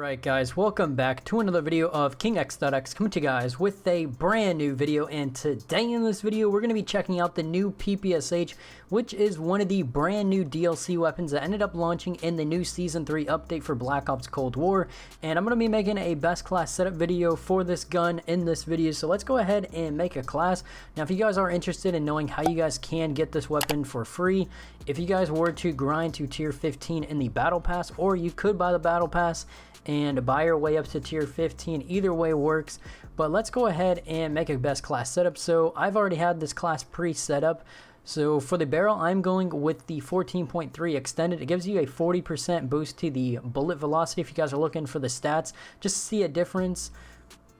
Alright guys, welcome back to another video of KingX.X coming to you guys with a brand new video, and today in this video we're going to be checking out the new PPSh, which is one of the brand new DLC weapons that ended up launching in the new Season 3 update for Black Ops Cold War, and I'm going to be making a best class setup video for this gun in this video, so let's go ahead and make a class. Now if you guys are interested in knowing how you guys can get this weapon for free, if you guys were to grind to tier 15 in the battle pass, or you could buy the battle pass and buy your way up to tier 15, either way works. But let's go ahead and make a best class setup. So I've already had this class pre-set up. So for the barrel, I'm going with the 14.3 extended. It gives you a 40% boost to the bullet velocity if you guys are looking for the stats, just to see a difference.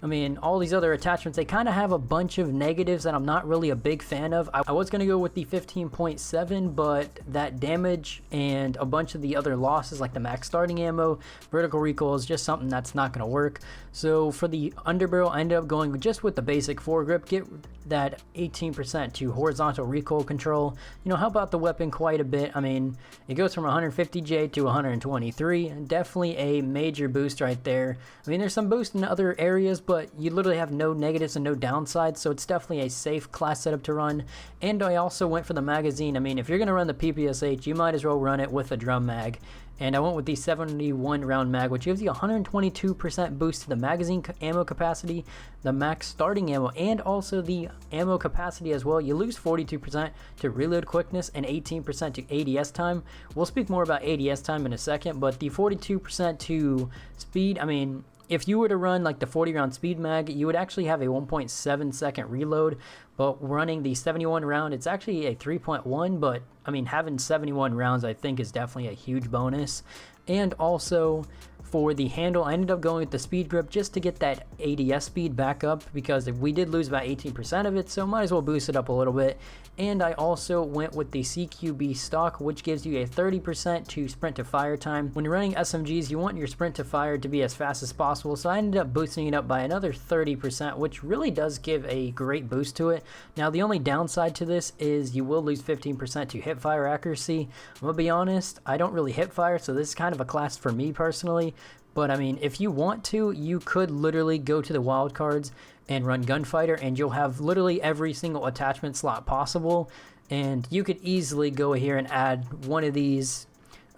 I mean, all these other attachments, they kind of have a bunch of negatives that I'm not really a big fan of. I was going to go with the 15.7, but that damage and a bunch of the other losses, like the max starting ammo, vertical recoil, is just something that's not going to work. So for the underbarrel, I ended up going just with the basic foregrip. Get that 18% to horizontal recoil control. You know, help out the weapon quite a bit. I mean, it goes from 150J to 123. Definitely a major boost right there. I mean, there's some boost in other areas, but you literally have no negatives and no downsides, so it's definitely a safe class setup to run. And I also went for the magazine. I mean, if you're going to run the PPSh, you might as well run it with a drum mag. And I went with the 71 round mag, which gives you 122% boost to the magazine ammo capacity, the max starting ammo, and also the ammo capacity as well. You lose 42% to reload quickness and 18% to ADS time. We'll speak more about ADS time in a second, but the 42% to speed, I mean, if you were to run like the 40 round speed mag, you would actually have a 1.7 second reload, but running the 71 round, it's actually a 3.1, but I mean, having 71 rounds I think is definitely a huge bonus. And also for the handle, I ended up going with the speed grip just to get that ADS speed back up, because we did lose about 18% of it, so might as well boost it up a little bit. And I also went with the CQB stock, which gives you a 30% to sprint to fire time. When you're running SMGs, you want your sprint to fire to be as fast as possible, so I ended up boosting it up by another 30%, which really does give a great boost to it. Now the only downside to this is you will lose 15% to hip fire accuracy. I'm gonna be honest, I don't really hip fire, so this is kind of a class for me personally. But I mean, if you want to, you could literally go to the wildcards and run gunfighter, and you'll have literally every single attachment slot possible. And you could easily go here and add one of these,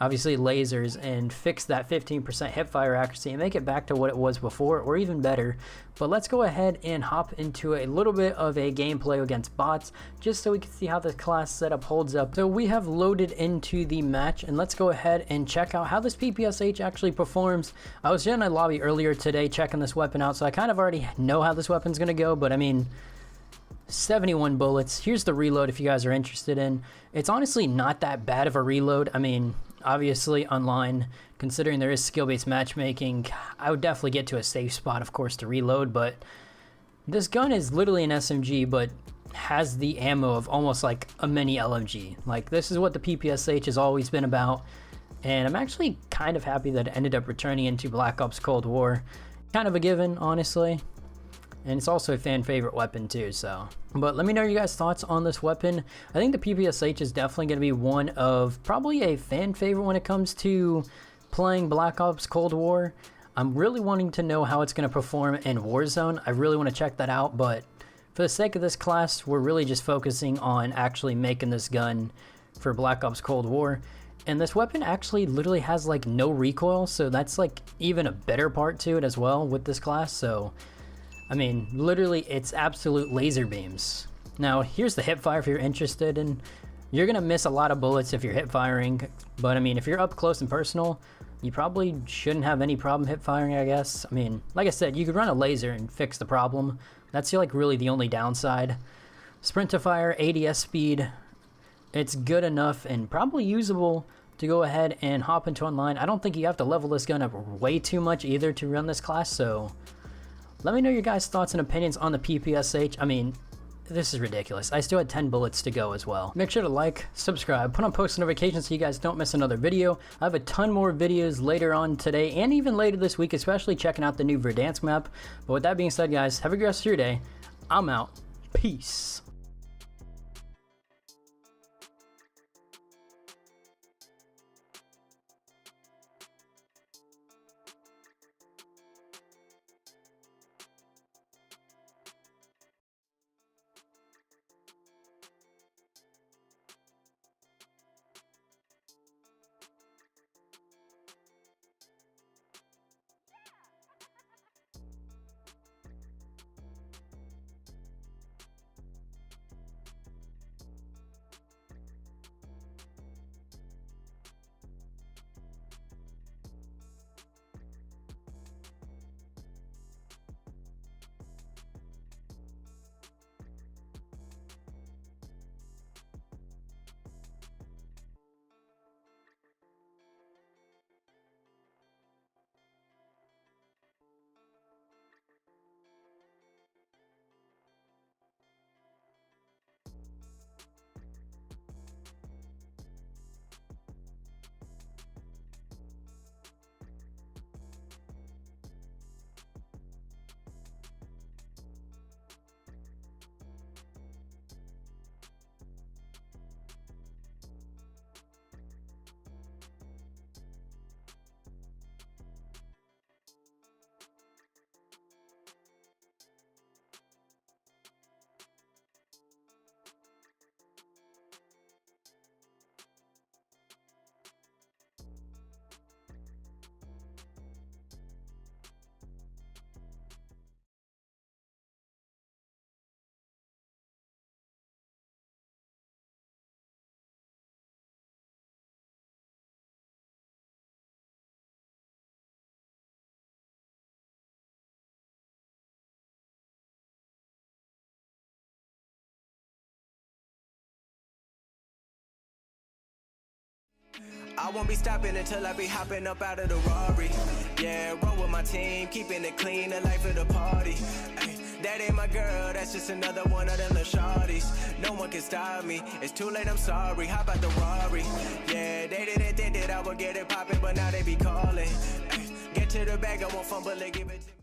obviously lasers, and fix that 15% hipfire accuracy and make it back to what it was before, or even better. But let's go ahead and hop into a little bit of a gameplay against bots, just so we can see how this class setup holds up. So we have loaded into the match, and let's go ahead and check out how this PPSh actually performs. I was in a lobby earlier today checking this weapon out, so I kind of already know how this weapon's gonna go, but I mean, 71 bullets. Here's the reload if you guys are interested in. It's honestly not that bad of a reload. I mean, obviously online, considering there is skill-based matchmaking, I would definitely get to a safe spot, of course, to reload. But this gun is literally an SMG, but has the ammo of almost like a mini LMG. Like, this is what the PPSh has always been about, and I'm actually kind of happy that it ended up returning into Black Ops Cold War. Kind of a given, honestly. And it's also a fan favorite weapon too, so. But let me know your guys' thoughts on this weapon. I think the PPSh is definitely going to be one of probably a fan favorite when it comes to playing Black Ops Cold War. I'm really wanting to know how it's going to perform in Warzone. I really want to check that out, but for the sake of this class, we're really just focusing on actually making this gun for Black Ops Cold War. And this weapon actually literally has like no recoil, so that's like even a better part to it as well with this class, so I mean, literally, it's absolute laser beams. Now, here's the hip fire if you're interested, and you're gonna miss a lot of bullets if you're hip firing, but I mean, if you're up close and personal, you probably shouldn't have any problem hip firing, I guess. I mean, like I said, you could run a laser and fix the problem. That's like really the only downside. Sprint to fire, ADS speed, it's good enough and probably usable to go ahead and hop into online. I don't think you have to level this gun up way too much either to run this class, so let me know your guys' thoughts and opinions on the PPSh. I mean, this is ridiculous. I still had 10 bullets to go as well. Make sure to like, subscribe, put on post notifications so you guys don't miss another video. I have a ton more videos later on today and even later this week, especially checking out the new Verdansk map. But with that being said, guys, have a good rest of your day. I'm out. Peace. I won't be stopping until I be hopping up out of the Rari. Yeah, roll with my team, keeping it clean, the life of the party. Ay, that ain't my girl, that's just another one of them little shawties. No one can stop me, it's too late, I'm sorry. Hop out the Rari. Yeah, they didn't think that I would get it poppin', but now they be calling. Ay, get to the bag, I won't fumble it, give it to me.